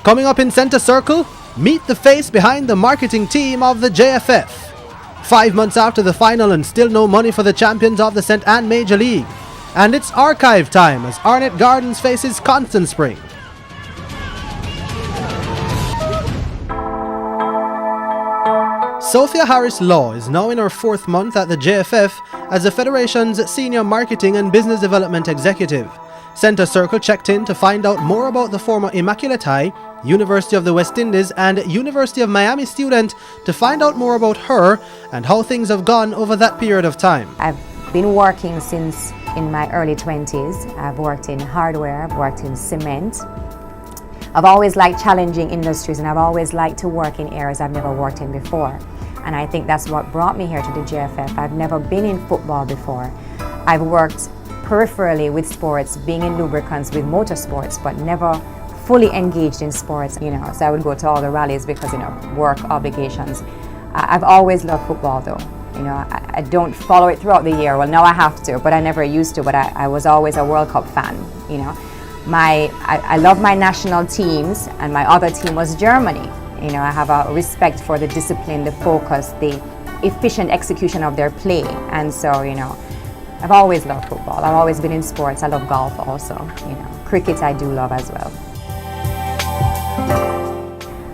Coming up in Centre Circle, meet the face behind the marketing team of the JFF. 5 months after the final and still no money for the champions of the St. Anne Major League. And it's archive time as Arnett Gardens faces Constant Spring. Sophia Harris Law is now in her 4th month at the JFF as the Federation's Senior Marketing and Business Development Executive. Centre Circle checked in to find out more about the former Immaculate High, University of the West Indies and University of Miami student to find out more about her and how things have gone over that period of time. I've been working since in my early 20s. I've worked in hardware, I've worked in cement. I've always liked challenging industries and I've always liked to work in areas I've never worked in before. And I think that's what brought me here to the JFF. I've never been in football before. I've worked peripherally with sports, being in lubricants with motorsports, but never fully engaged in sports, so I would go to all the rallies because, work obligations. I've always loved football though. I don't follow it throughout the year. Well, now I have to, but I never used to, but I was always a World Cup fan, I love my national teams, and my other team was Germany. I have a respect for the discipline, the focus, the efficient execution of their play, and so, I've always loved football. I've always been in sports. I love golf also, Cricket I do love as well.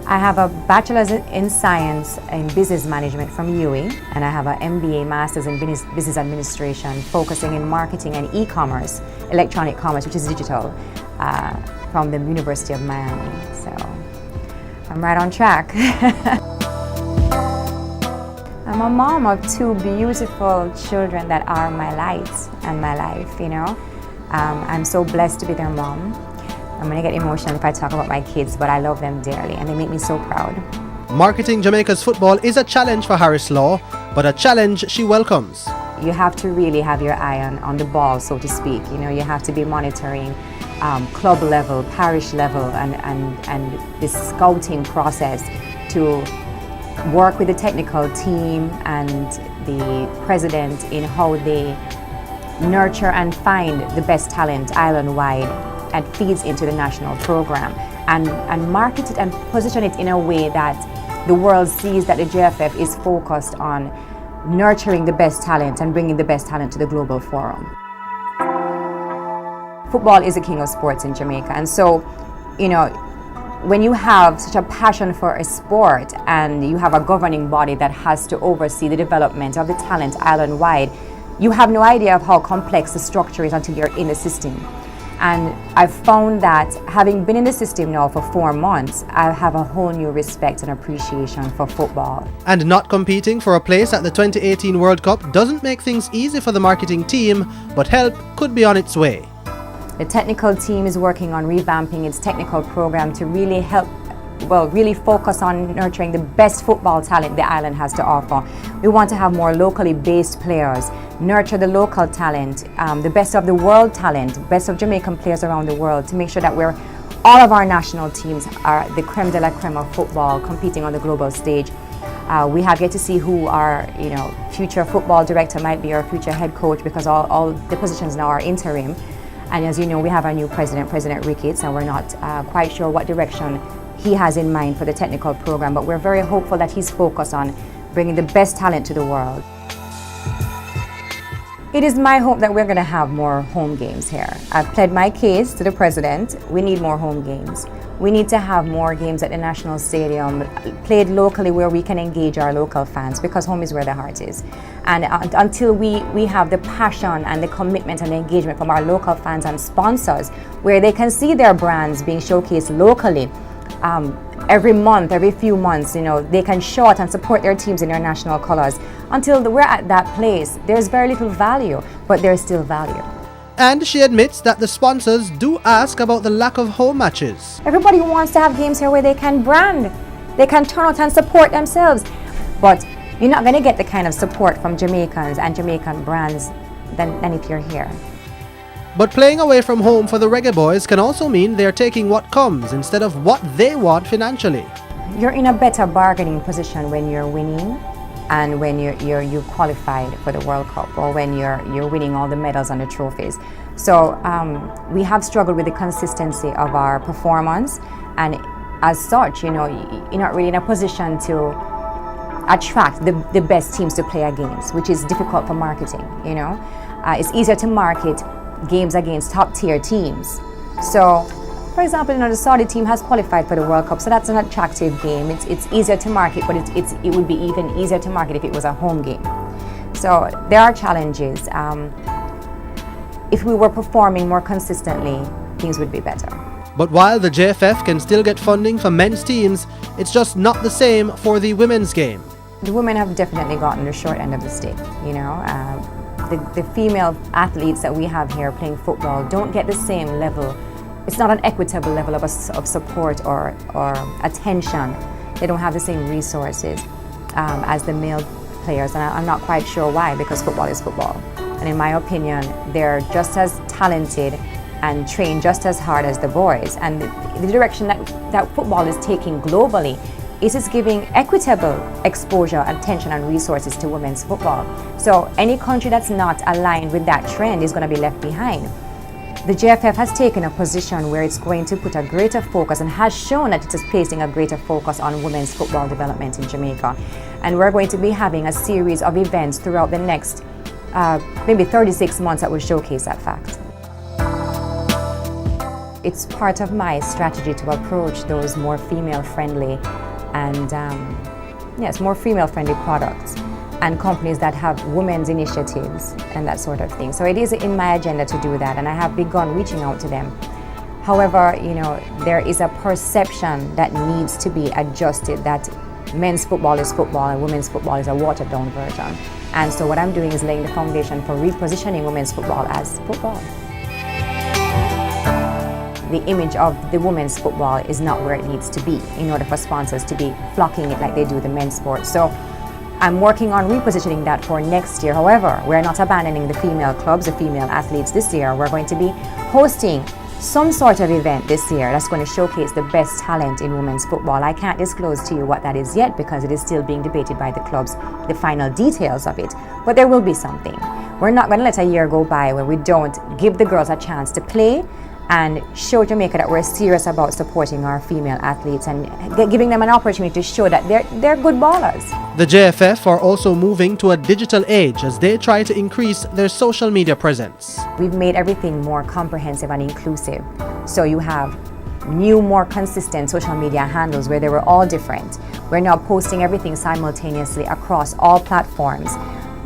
I have a bachelor's in science in business management from UWI, and I have an MBA master's in business administration focusing in marketing and e-commerce, electronic commerce, which is digital, from the University of Miami. So I'm right on track. I'm a mom of 2 beautiful children that are my light and my life, I'm so blessed to be their mom. I'm going to get emotional if I talk about my kids, but I love them dearly and they make me so proud. Marketing Jamaica's football is a challenge for Harris Law, but a challenge she welcomes. You have to really have your eye on the ball, so to speak. You have to be monitoring club level, parish level, and this scouting process to work with the technical team and the president in how they nurture and find the best talent island-wide and feeds into the national program and market it and position it in a way that the world sees that the JFF is focused on nurturing the best talent and bringing the best talent to the global forum. Football is the king of sports in Jamaica, and so, when you have such a passion for a sport and you have a governing body that has to oversee the development of the talent island-wide, you have no idea of how complex the structure is until you're in the system. And I've found that having been in the system now for 4 months, I have a whole new respect and appreciation for football. And not competing for a place at the 2018 World Cup doesn't make things easy for the marketing team, but help could be on its way. The technical team is working on revamping its technical program to really really focus on nurturing the best football talent the island has to offer. We want to have more locally based players, nurture the local talent, the best of the world talent, best of Jamaican players around the world, to make sure that all of our national teams are the creme de la creme of football, competing on the global stage. We have yet to see who our future football director might be, or future head coach, because all the positions now are interim. And as you know, we have our new president, President Ricketts, and we're not quite sure what direction he has in mind for the technical program, but we're very hopeful that he's focused on bringing the best talent to the world. It is my hope that we're going to have more home games here. I've pled my case to the president. We need more home games. We need to have more games at the National Stadium, played locally where we can engage our local fans, because home is where the heart is. And until we have the passion and the commitment and the engagement from our local fans and sponsors, where they can see their brands being showcased locally, every month, every few months, they can show it and support their teams in their national colors. Until we're at that place, there's very little value, but there's still value. And she admits that the sponsors do ask about the lack of home matches. Everybody wants to have games here where they can brand, they can turn out and support themselves. But you're not going to get the kind of support from Jamaicans and Jamaican brands than if you're here. But playing away from home for the Reggae Boys can also mean they're taking what comes instead of what they want financially. You're in a better bargaining position when you're winning and when you qualified for the World Cup, or when you're winning all the medals and the trophies. So we have struggled with the consistency of our performance, and as such, you know, you're not really in a position to attract the best teams to play against, which is difficult for marketing, you know. It's easier to market games against top tier teams. So, for example, you know, the Saudi team has qualified for the World Cup, so that's an attractive game. It's easier to market, but it would be even easier to market if it was a home game. So there are challenges. If we were performing more consistently, things would be better. But while the JFF can still get funding for men's teams, it's just not the same for the women's game. The women have definitely gotten the short end of the stick, you know. The female athletes that we have here playing football don't get the same level. It's not an equitable level of support or attention. They don't have the same resources as the male players, and I'm not quite sure why, because football is football. And in my opinion, they're just as talented and train just as hard as the boys. And the direction that football is taking globally is giving equitable exposure, attention and resources to women's football. So any country that's not aligned with that trend is going to be left behind. The JFF has taken a position where it's going to put a greater focus and has shown that it is placing a greater focus on women's football development in Jamaica. And we're going to be having a series of events throughout the next maybe 36 months that will showcase that fact. It's part of my strategy to approach those more female-friendly and more female-friendly products and companies that have women's initiatives and that sort of thing. So it is in my agenda to do that, and I have begun reaching out to them. However, you know, there is a perception that needs to be adjusted that men's football is football and women's football is a watered-down version. And so what I'm doing is laying the foundation for repositioning women's football as football. The image of the women's football is not where it needs to be in order for sponsors to be flocking it like they do the men's sport. So I'm working on repositioning that for next year. However, we're not abandoning the female clubs, the female athletes this year. We're going to be hosting some sort of event this year that's going to showcase the best talent in women's football. I can't disclose to you what that is yet because it is still being debated by the clubs, the final details of it. But there will be something. We're not going to let a year go by where we don't give the girls a chance to play and show Jamaica that we're serious about supporting our female athletes and giving them an opportunity to show that they're good ballers. The JFF are also moving to a digital age as they try to increase their social media presence. We've made everything more comprehensive and inclusive. So you have new, more consistent social media handles where they were all different. We're now posting everything simultaneously across all platforms.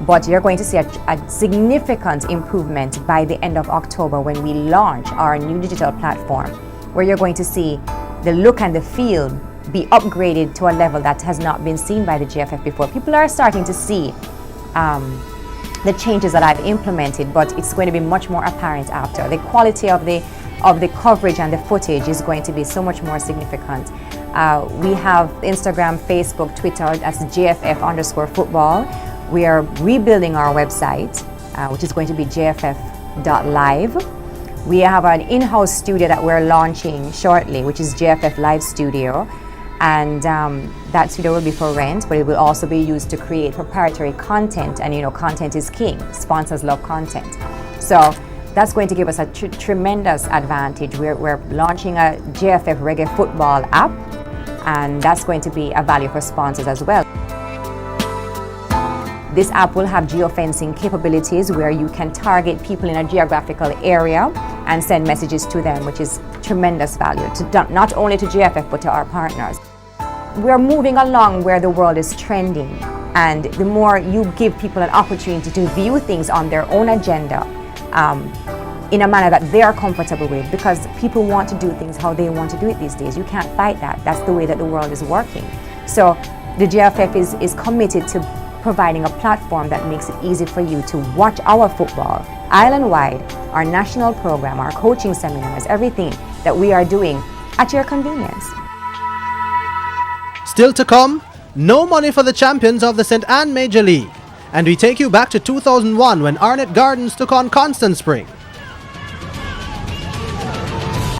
But you're going to see a significant improvement by the end of October when we launch our new digital platform, where you're going to see the look and the feel be upgraded to a level that has not been seen by the GFF before. People are starting to see the changes that I've implemented, but it's going to be much more apparent after. The quality of the coverage and the footage is going to be so much more significant. We have Instagram, Facebook, Twitter, that's JFF_football. We are rebuilding our website, which is going to be jff.live. We have an in-house studio that we're launching shortly, which is JFF Live Studio. And that studio will be for rent, but it will also be used to create proprietary content. And you know, content is king. Sponsors love content. So that's going to give us a tremendous advantage. We're launching a JFF Reggae Football app, and that's going to be a value for sponsors as well. This app will have geofencing capabilities where you can target people in a geographical area and send messages to them, which is tremendous value, to not only to GFF but to our partners. We're moving along where the world is trending, and the more you give people an opportunity to view things on their own agenda in a manner that they are comfortable with, because people want to do things how they want to do it these days. You can't fight that. That's the way that the world is working. So the GFF is committed to providing a platform that makes it easy for you to watch our football island-wide, our national program, our coaching seminars, everything that we are doing at your convenience. Still to come, no money for the champions of the St. Anne Major League. And we take you back to 2001 when Arnett Gardens took on Constant Spring.